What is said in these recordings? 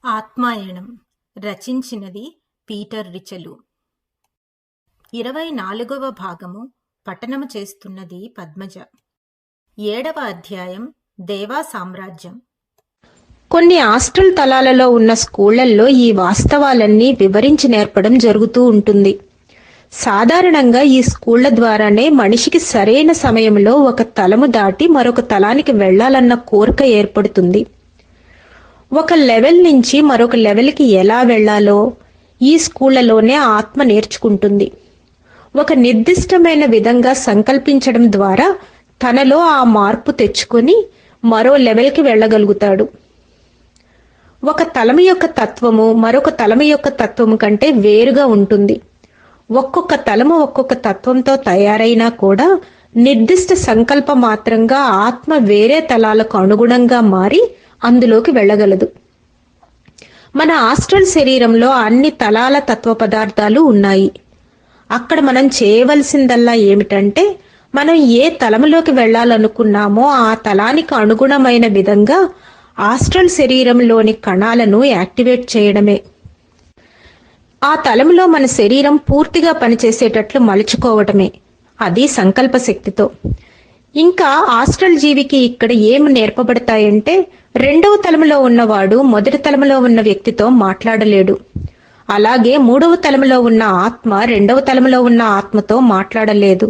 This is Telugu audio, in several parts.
ఆత్మాయణం రచించినది పీటర్ రిచలు. 24వ భాగము పఠనము చేస్తున్నది పద్మజ. 7వ అధ్యాయం దేవా సామ్రాజ్యం. కొన్ని హాస్టల్ తలాలలో ఉన్న స్కూళ్లలో ఈ వాస్తవాలన్నీ వివరించి నేర్పడం జరుగుతూ ఉంటుంది. సాధారణంగా ఈ స్కూళ్ల ద్వారానే మనిషికి సరైన సమయంలో ఒక తలము దాటి మరొక తలానికి వెళ్లాలన్న కోరిక ఏర్పడుతుంది. ఒక లెవెల్ నుంచి మరొక లెవెల్కి ఎలా వెళ్లాలో ఈ స్కూళ్లలోనే ఆత్మ నేర్చుకుంటుంది. ఒక నిర్దిష్టమైన విధంగా సంకల్పించడం ద్వారా తనలో ఆ మార్పు తెచ్చుకొని మరో లెవెల్కి వెళ్ళగలుగుతాడు. ఒక తలము యొక్క తత్వము మరొక తలము యొక్క తత్వము కంటే వేరుగా ఉంటుంది. ఒక్కొక్క తలము ఒక్కొక్క తత్వంతో తయారైనా కూడా నిర్దిష్ట సంకల్ప మాత్రంగా ఆత్మ వేరే తలాలకు అనుగుణంగా మారి అందులోకి వెళ్ళగలదు. మన ఆస్ట్రల్ శరీరంలో అన్ని తలాల తత్వ పదార్థాలు ఉన్నాయి. అక్కడ మనం చేయవలసిందల్లా ఏమిటంటే మనం ఏ తలములోకి వెళ్ళాలనుకున్నామో ఆ తలానికి అనుగుణమైన విధంగా ఆస్ట్రల్ శరీరంలోని కణాలను యాక్టివేట్ చేయడమే. ఆ తలములో మన శరీరం పూర్తిగా పనిచేసేటట్లు మలుచుకోవటమే. అది సంకల్ప శక్తితో. ఇంకా ఆస్ట్రల్ జీవికి ఇక్కడ ఏమి నేర్పబడతాయంటే రెండవ తలములో ఉన్నవాడు మొదటి తలములో ఉన్న వ్యక్తితో మాట్లాడలేడు. అలాగే మూడవ తలములో ఉన్న ఆత్మ రెండవ తలములో ఉన్న ఆత్మతో మాట్లాడలేదు.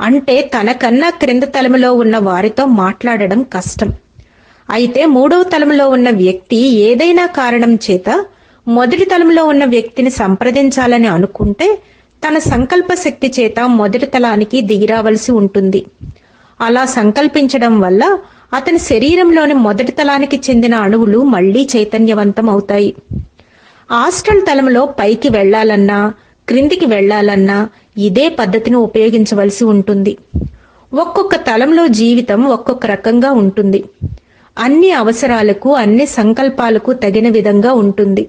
అంటే తనకన్నా క్రింద తలములో ఉన్న వారితో మాట్లాడడం కష్టం. అయితే మూడవ తలములో ఉన్న వ్యక్తి ఏదైనా కారణం చేత మొదటి తలములో ఉన్న వ్యక్తిని సంప్రదించాలని అనుకుంటే తన సంకల్ప శక్తి చేత మొదటి తలానికి దిగిరావలసి ఉంటుంది. అలా సంకల్పించడం వల్ల అతని శరీరంలోని మొదటి తలానికి చెందిన అణువులు మళ్లీ చైతన్యవంతం అవుతాయి. ఆస్ట్రల్ తలములో పైకి వెళ్లాలన్నా క్రిందికి వెళ్లాలన్నా ఇదే పద్ధతిని ఉపయోగించవలసి ఉంటుంది. ఒక్కొక్క తలంలో జీవితం ఒక్కొక్క రకంగా ఉంటుంది. అన్ని అవసరాలకు అన్ని సంకల్పాలకు తగిన విధంగా ఉంటుంది.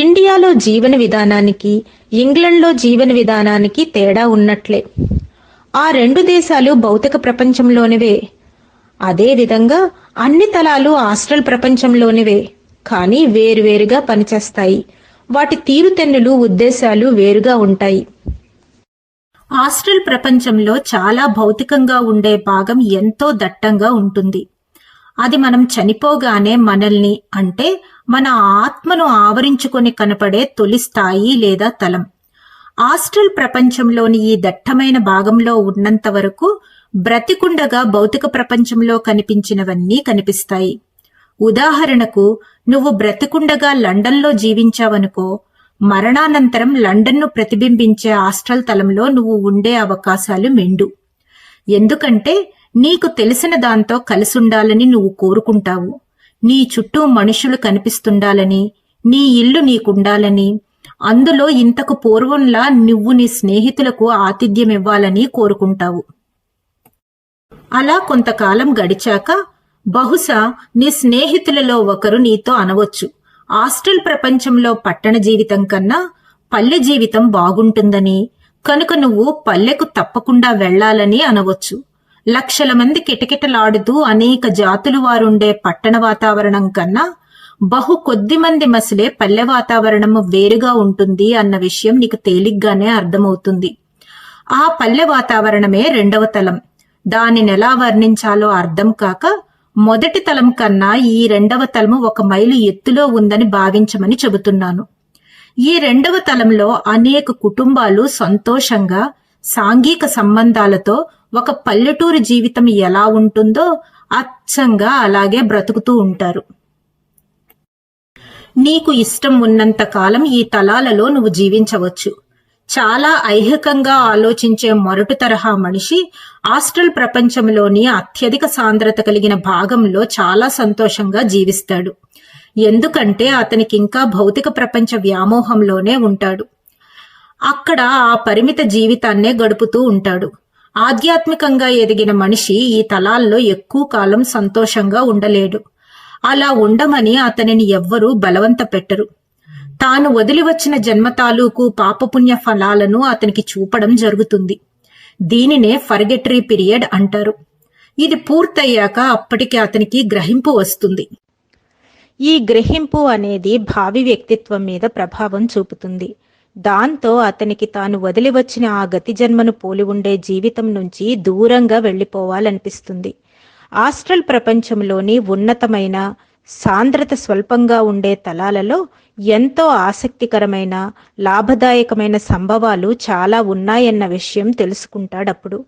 ఇండియాలో జీవన విధానానికి ఇంగ్లండ్లో జీవన విధానానికి తేడా ఉన్నట్లే. ఆ రెండు దేశాలు భౌతిక ప్రపంచంలోనివే. అదే విధంగా అన్ని తలాలు ఆస్ట్రల్ ప్రపంచంలోనివే, కానీ వేరువేరుగా పనిచేస్తాయి. వాటి తీరుతెన్నులు ఉద్దేశాలు వేరుగా ఉంటాయి. ఆస్ట్రల్ ప్రపంచంలో చాలా భౌతికంగా ఉండే భాగం ఎంతో దట్టంగా ఉంటుంది. అది మనం చనిపోగానే మనల్ని అంటే మన ఆత్మను ఆవరించుకొని కనపడే తొలి స్థాయి లేదా తలం. ఆస్ట్రల్ ప్రపంచంలోని ఈ దట్టమైన భాగంలో ఉన్నంత వరకు బ్రతికుండగా భౌతిక ప్రపంచంలో కనిపించినవన్నీ కనిపిస్తాయి. ఉదాహరణకు నువ్వు బ్రతికుండగా లండన్లో జీవించావనుకో, మరణానంతరం లండన్ను ప్రతిబింబించే ఆస్ట్రల్ తలంలో నువ్వు ఉండే అవకాశాలు మెండు. ఎందుకంటే నీకు తెలిసిన దాంతో కలిసుండాలని నువ్వు కోరుకుంటావు. నీ చుట్టూ మనుషులు కనిపిస్తుండాలని, నీ ఇల్లు నీకుండాలని, అందులో ఇంతకు పూర్వంలా నువ్వు నీ స్నేహితులకు ఆతిథ్యమివ్వాలని కోరుకుంటావు. అలా కొంతకాలం గడిచాక బహుశా నీ స్నేహితులలో ఒకరు నీతో అనవచ్చు, ఆస్ట్రల్ ప్రపంచంలో పట్టణ జీవితం కన్నా పల్లె జీవితం బాగుంటుందని, కనుక నువ్వు పల్లెకు తప్పకుండా వెళ్లాలని అనవచ్చు. లక్షల మంది కిటకిటలాడుతూ అనేక జాతులు వారుండే పట్టణ వాతావరణం కన్నా బహు కొద్ది మంది మసిలే పల్లె వాతావరణము వేరుగా ఉంటుంది అన్న విషయం నీకు తేలిగ్గానే అర్థమవుతుంది. ఆ పల్లె వాతావరణమే రెండవ తలం. దానినెలా వర్ణించాలో అర్థం కాక మొదటి తలం కన్నా ఈ రెండవ తలము 1 మైలు ఎత్తులో ఉందని భావించమని చెబుతున్నాను. ఈ రెండవ తలంలో అనేక కుటుంబాలు సంతోషంగా సాంఘిక సంబంధాలతో ఒక పల్లెటూరు జీవితం ఎలా ఉంటుందో అచ్చంగా అలాగే బ్రతుకుతూ ఉంటారు. నీకు ఇష్టం ఉన్నంత కాలం ఈ తలాలలో నువ్వు జీవించవచ్చు. చాలా ఐహికంగా ఆలోచించే మొరటు తరహా మనిషి ఆస్ట్రల్ ప్రపంచంలోని అత్యధిక సాంద్రత కలిగిన భాగంలో చాలా సంతోషంగా జీవిస్తాడు. ఎందుకంటే అతనికి ఇంకా భౌతిక ప్రపంచ వ్యామోహంలోనే ఉంటాడు. అక్కడ ఆ పరిమిత జీవితాన్నే గడుపుతూ ఉంటాడు. ఆధ్యాత్మికంగా ఎదిగిన మనిషి ఈ తలాల్లో ఎక్కువ కాలం సంతోషంగా ఉండలేడు. అలా ఉండమని అతనిని ఎవ్వరూ బలవంత పెట్టరు. తాను వదిలి వచ్చిన జన్మ తాలూకు పాపపుణ్య ఫలాలను అతనికి చూపడం జరుగుతుంది. దీనినే ఫర్గెటరీ పీరియడ్ అంటారు. ఇది పూర్తయ్యాక అప్పటికి అతనికి గ్రహింపు వస్తుంది. ఈ గ్రహింపు అనేది భావి వ్యక్తిత్వం మీద ప్రభావం చూపుతుంది. దాంతో అతనికి తాను వదిలి వచ్చిన ఆ గతి జన్మను పోలి ఉండే జీవితం నుంచి దూరంగా వెళ్ళిపోవాలనిపిస్తుంది. ఆస్ట్రల్ ప్రపంచంలోని ఉన్నతమైన, సాంద్రత స్వల్పంగా ఉండే తలాలలో ఎంతో ఆసక్తికరమైన, లాభదాయకమైన సంభవాలు చాలా ఉన్నాయన్న విషయం తెలుసుకుంటాడప్పుడు.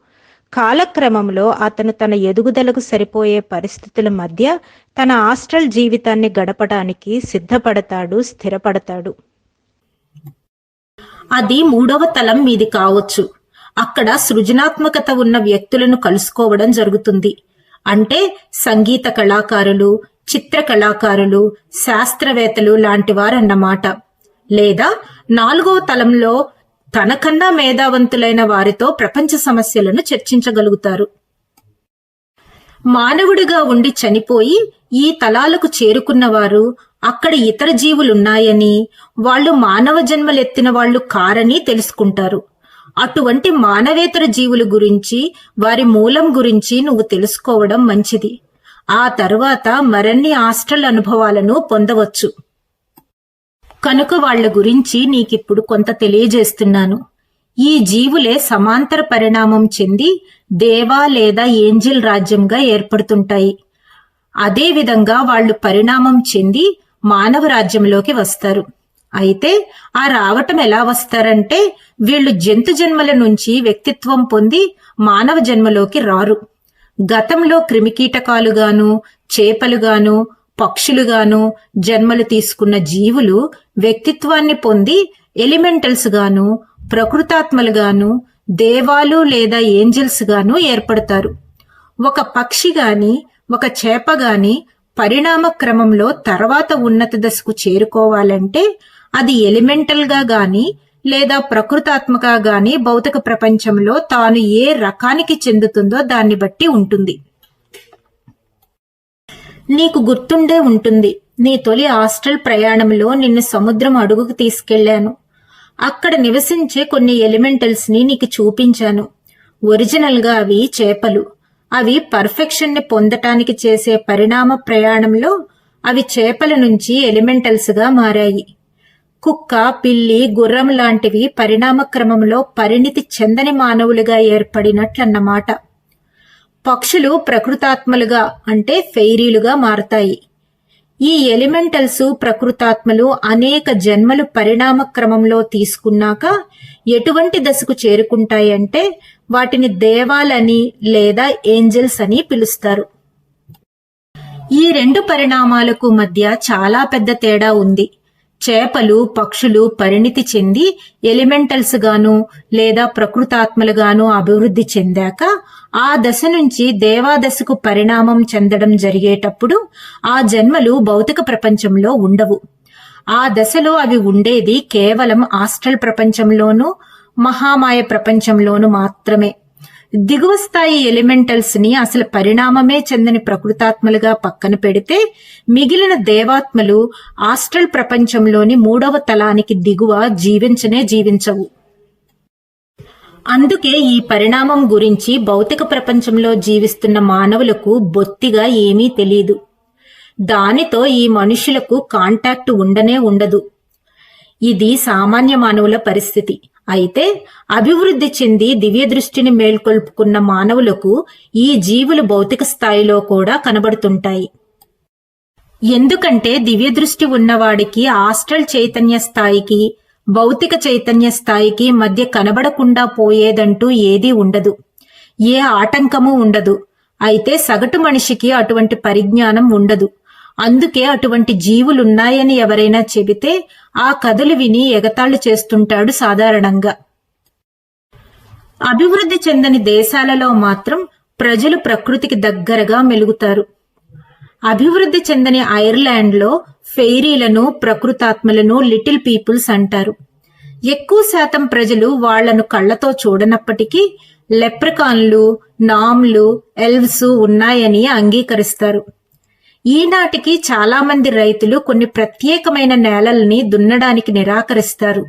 కాలక్రమంలో అతను తన ఎదుగుదలకు సరిపోయే పరిస్థితుల మధ్య తన ఆస్ట్రల్ జీవితాన్ని గడపడానికి సిద్ధపడతాడు, స్థిరపడతాడు. అది 3వ తలం మీది కావచ్చు. అక్కడ సృజనాత్మకత ఉన్న వ్యక్తులను కలుసుకోవడం జరుగుతుంది. అంటే సంగీత కళాకారులు, చిత్ర కళాకారులు, శాస్త్రవేత్తలు లాంటి వారన్నమాట. లేదా 4వ తలంలో తనకన్నా మేధావంతులైన వారితో ప్రపంచ సమస్యలను చర్చించగలుగుతారు. మానవుడిగా ఉండి చనిపోయి ఈ తలాలకు చేరుకున్నవారు అక్కడ ఇతర జీవులున్నాయని, వాళ్ళు మానవ జన్మలెత్తిన వాళ్ళు కారని తెలుసుకుంటారు. అటువంటి మానవేతర జీవుల గురించి, వారి మూలం గురించి నువ్వు తెలుసుకోవడం మంచిది. ఆ తరువాత మరిన్ని ఆస్ట్రల్ అనుభవాలను పొందవచ్చు. కనుక వాళ్ల గురించి నీకిప్పుడు కొంత తెలియజేస్తున్నాను. ఈ జీవులే సమాంతర పరిణామం చెంది దేవా లేదా ఏంజిల్ రాజ్యంగా ఏర్పడుతుంటాయి. అదేవిధంగా వాళ్ళు పరిణామం చెంది మానవ రాజ్యంలోకి వస్తారు. అయితే ఆ రావటం ఎలా వస్తారంటే, వీళ్ళు జంతు జన్మల నుంచి వ్యక్తిత్వం పొంది మానవ జన్మలోకి రారు. గతంలో క్రిమికీటకాలుగాను, చేపలుగాను, పక్షులుగాను జన్మలు తీసుకున్న జీవులు వ్యక్తిత్వాన్ని పొంది ఎలిమెంటల్స్ గాను, ప్రకృతాత్మలుగాను, దేవాలు లేదా ఏంజల్స్ గాను ఏర్పడతారు. ఒక పక్షి గాని, ఒక చేప గాని పరిణామ క్రమంలో తర్వాత ఉన్నత దశకు చేరుకోవాలంటే అది ఎలిమెంటల్ గా గాని లేదా ప్రకృతాత్మక గాని భౌతిక ప్రపంచంలో తాను ఏ రకానికి చెందుతుందో దాన్ని బట్టి ఉంటుంది. నీకు గుర్తుండే ఉంటుంది, నీ తొలి ఆస్ట్రల్ ప్రయాణంలో నిన్ను సముద్రం అడుగుకు తీసుకెళ్లాను. అక్కడ నివసించే కొన్ని ఎలిమెంటల్స్ ని నీకు చూపించాను. ఒరిజినల్ గా అవి చేపలు. అవి పర్ఫెక్షన్ ని పొందటానికి చేసే పరిణామ ప్రయాణంలో అవి చేపల నుంచి ఎలిమెంటల్స్ గా మారాయి. కుక్క, పిల్లి, గుర్రం లాంటివి పరిణామ క్రమంలో పరిణితి చెందని మానవులుగా ఏర్పడినట్లన్నమాట. పక్షులు ప్రకృతాత్మలుగా అంటే ఫెయిరీలుగా మారతాయి. ఈ ఎలిమెంటల్స్, ప్రకృతాత్మలు అనేక జన్మలు పరిణామ క్రమంలో తీసుకున్నాక ఎటువంటి దశకు చేరుకుంటాయంటే వాటిని దేవాలని లేదా ఏంజల్స్ అని పిలుస్తారు. ఈ రెండు పరిణామాలకు మధ్య చాలా పెద్ద తేడా ఉంది. చేపలు, పక్షులు పరిణితి చెంది ఎలిమెంటల్స్ గాను లేదా ప్రకృతాత్మలుగాను అభివృద్ధి చెందాక ఆ దశ నుంచి దేవాదశకు పరిణామం చెందడం జరిగేటప్పుడు ఆ జన్మలు భౌతిక ప్రపంచంలో ఉండవు. ఆ దశలో అవి ఉండేది కేవలం ఆస్ట్రల్ ప్రపంచంలోనూ, మహామాయ ప్రపంచంలోనూ మాత్రమే. దిగువ స్థాయి ఎలిమెంటల్స్ ని అసలు పరిణామమే చెందని ప్రకృతాత్మలుగా పక్కన పెడితే మిగిలిన దేవాత్మలు ఆస్ట్రల్ ప్రపంచంలోని 3వ తలానికి దిగువ జీవించవు. అందుకే ఈ పరిణామం గురించి భౌతిక ప్రపంచంలో జీవిస్తున్న మానవులకు బొత్తిగా ఏమీ తెలీదు. దానితో ఈ మనుషులకు కాంటాక్ట్ ఉండదు. ఇది సామాన్య మానవుల పరిస్థితి. అయితే అభివృద్ధి చెంది దివ్య దృష్టిని మేల్కొల్పుకున్న మానవులకు ఈ జీవులు భౌతిక స్థాయిలో కూడా కనబడుతుంటాయి. ఎందుకంటే దివ్య దృష్టి ఉన్నవాడికి ఆస్ట్రల్ చైతన్య స్థాయికి, భౌతిక చైతన్య స్థాయికి మధ్య కనబడకుండా పోయేదంటూ ఏదీ ఉండదు. ఏ ఆటంకమూ ఉండదు. అయితే సగటు మనిషికి అటువంటి పరిజ్ఞానం ఉండదు. అందుకే అటువంటి జీవులున్నాయని ఎవరైనా చెబితే ఆ కథలు విని ఎగతాళి చేస్తుంటాడు సాధారణంగా. అభివృద్ధి చెందని దేశాలలో మాత్రం ప్రజలు ప్రకృతికి దగ్గరగా మెలుగుతారు. అభివృద్ధి చెందని ఐర్లాండ్లో ఫెయిరీలను, ప్రకృతాత్మలను లిటిల్ పీపుల్స్ అంటారు. ఎక్కువ శాతం ప్రజలు వాళ్లను కళ్లతో చూడనప్పటికీ లెప్రకాన్లు, నామ్లు, ఎల్వ్స్ ఉన్నాయని అంగీకరిస్తారు. ఈనాటికి చాలా మంది రైతులు కొన్ని ప్రత్యేకమైన నేలల్ని దున్నడానికి నిరాకరిస్తారు.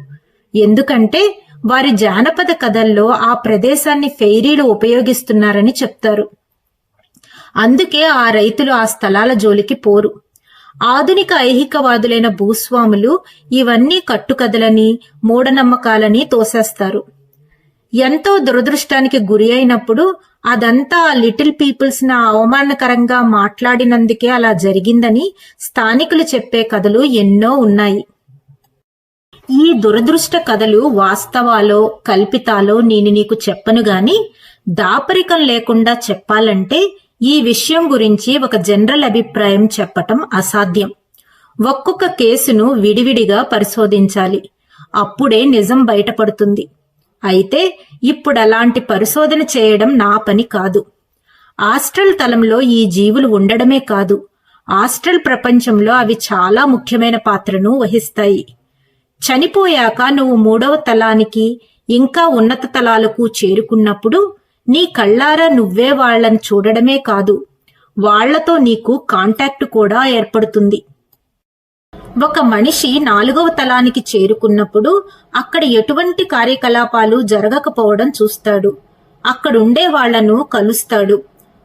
ఎందుకంటే వారి జానపద కథల్లో ఆ ప్రదేశాన్ని ఫెయిరీలు ఉపయోగిస్తున్నారని చెప్తారు. అందుకే ఆ రైతులు ఆ స్థలాల జోలికి పోరు. ఆధునిక ఐహికవాదులైన భూస్వాములు ఇవన్నీ కట్టుకథలని, మూఢనమ్మకాలని తోసేస్తారు. ఎంతో దురదృష్టానికి గురి అయినప్పుడు అదంతా ఆ లిటిల్ పీపుల్స్ ని అవమానకరంగా మాట్లాడినందుకే అలా జరిగిందని స్థానికులు చెప్పే కథలు ఎన్నో ఉన్నాయి. ఈ దురదృష్ట కథలు వాస్తవాలో కల్పితాలో నేను నీకు చెప్పను గాని, దాపరికం లేకుండా చెప్పాలంటే ఈ విషయం గురించి ఒక జనరల్ అభిప్రాయం చెప్పటం అసాధ్యం. ఒక్కొక్క కేసును విడివిడిగా పరిశోధించాలి. అప్పుడే నిజం బయటపడుతుంది. అయితే ఇప్పుడు అలాంటి పరిశోధన చేయడం నా పని కాదు. ఆస్ట్రల్ తలంలో ఈ జీవులు ఉండడమే కాదు, ఆస్ట్రల్ ప్రపంచంలో అవి చాలా ముఖ్యమైన పాత్రను వహిస్తాయి. చనిపోయాక నువ్వు 3వ తలానికి ఇంకా ఉన్నత తలాలకు చేరుకున్నప్పుడు నీ కళ్ళారా నువ్వే వాళ్లను చూడడమే కాదు, వాళ్లతో నీకు కాంటాక్ట్ కూడా ఏర్పడుతుంది. ఒక మనిషి 4వ తలానికి చేరుకున్నప్పుడు అక్కడ ఎటువంటి కార్యకలాపాలు జరగకపోవడం చూస్తాడు. అక్కడుండే వాళ్లను కలుస్తాడు.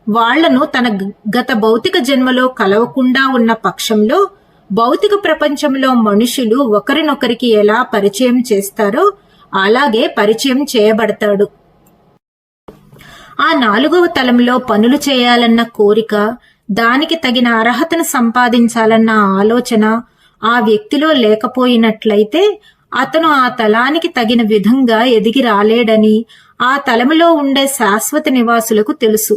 వాళ్లను తన గత భౌతిక జన్మలో కలవకుండా ఉన్న పక్షంలో భౌతిక ప్రపంచంలో మనుషులు ఒకరినొకరికి ఎలా పరిచయం చేస్తారో అలాగే పరిచయం చేయబడతాడు. ఆ 4వ తలంలో పనులు చేయాలన్న కోరిక, దానికి తగిన అర్హతను సంపాదించాలన్న ఆలోచన ఆ వ్యక్తిలో లేకపోయినట్లయితే అతను ఆ తలానికి తగిన విధంగా ఎదిగి రాలేడని ఆ తలములో ఉండే శాశ్వత నివాసులకు తెలుసు.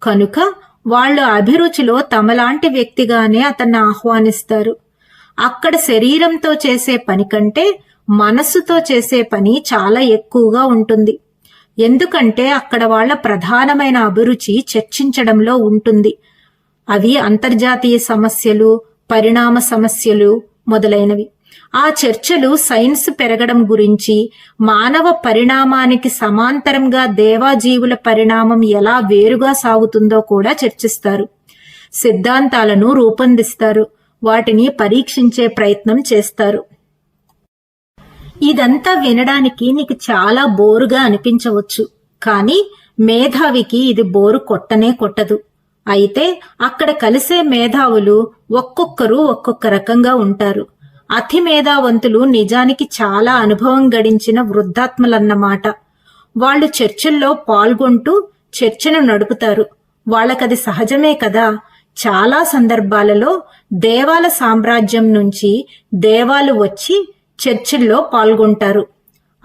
కనుక వాళ్ళు అభిరుచిలో తమలాంటి వ్యక్తిగానే అతన్ని ఆహ్వానిస్తారు. అక్కడ శరీరంతో చేసే పని కంటే మనస్సుతో చేసే పని చాలా ఎక్కువగా ఉంటుంది. ఎందుకంటే అక్కడ వాళ్ళ ప్రధానమైన అభిరుచి చర్చించడంలో ఉంటుంది. అవి అంతర్జాతీయ సమస్యలు, పరిణామ సమస్యలు మొదలైనవి. ఆ చర్చలు సైన్స్ పెరగడం గురించి, మానవ పరిణామానికి సమాంతరంగా దేవాజీవుల పరిణామం ఎలా వేరుగా సాగుతుందో కూడా చర్చిస్తారు. సిద్ధాంతాలను రూపొందిస్తారు. వాటిని పరీక్షించే ప్రయత్నం చేస్తారు. ఇదంతా వినడానికి నీకు చాలా బోరుగా అనిపించవచ్చు. కానీ మేధావికి ఇది బోరు కొట్టనే కొట్టదు. అయితే అక్కడ కలిసే మేధావులు ఒక్కొక్కరు ఒక్కొక్క రకంగా ఉంటారు. అతి మేధావంతులు నిజానికి చాలా అనుభవం గడించిన వృద్ధాత్మలన్నమాట. వాళ్ళు చర్చల్లో పాల్గొంటూ చర్చను నడుపుతారు. వాళ్ళకది సహజమే కదా. చాలా సందర్భాలలో దేవాల సామ్రాజ్యం నుంచి దేవాలు వచ్చి చర్చల్లో పాల్గొంటారు.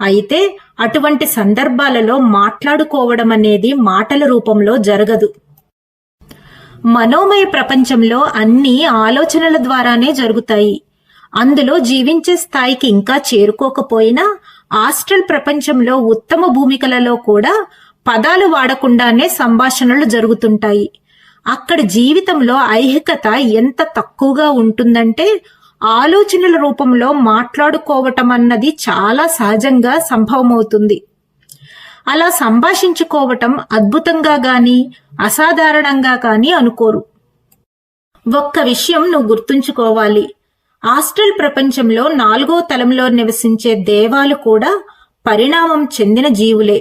అయితే అటువంటి సందర్భాలలో మాట్లాడుకోవడం అనేది మాటల రూపంలో జరగదు. మనోమయ ప్రపంచంలో అన్ని ఆలోచనల ద్వారానే జరుగుతాయి. అందులో జీవించే స్థాయికి ఇంకా చేరుకోకపోయినా ఆస్ట్రల్ ప్రపంచంలో ఉత్తమ భూమికలలో కూడా పదాలు వాడకుండానే సంభాషణలు జరుగుతుంటాయి. అక్కడ జీవితంలో ఐహికత ఎంత తక్కువగా ఉంటుందంటే ఆలోచనల రూపంలో మాట్లాడుకోవటం అన్నది చాలా సహజంగా సంభవమవుతుంది. అలా సంభాషించుకోవటం అద్భుతంగా గాని అసాధారణంగా కాని అనుకోరు. ఒక్క విషయం నువ్వు గుర్తుంచుకోవాలి. ఆస్ట్రల్ ప్రపంచంలో 4వ తలంలో నివసించే దేవాలు కూడా పరిణామం చెందిన జీవులే.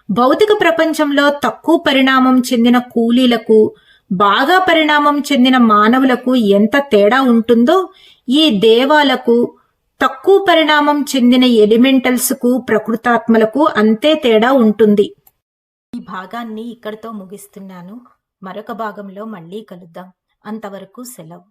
భౌతిక ప్రపంచంలో తక్కువ పరిణామం చెందిన కూలీలకు, బాగా పరిణామం చెందిన మానవులకు ఎంత తేడా ఉంటుందో ఈ దేవాలకు, తక్కువ పరిణామం చెందిన ఎలిమెంటల్స్ కు, ప్రకృతాత్మలకు అంతే తేడా ఉంటుంది. ఈ భాగాన్ని ఇక్కడితో ముగిస్తున్నాను. మరొక భాగంలో మళ్ళీ కలుద్దాం. అంతవరకు సెలవు.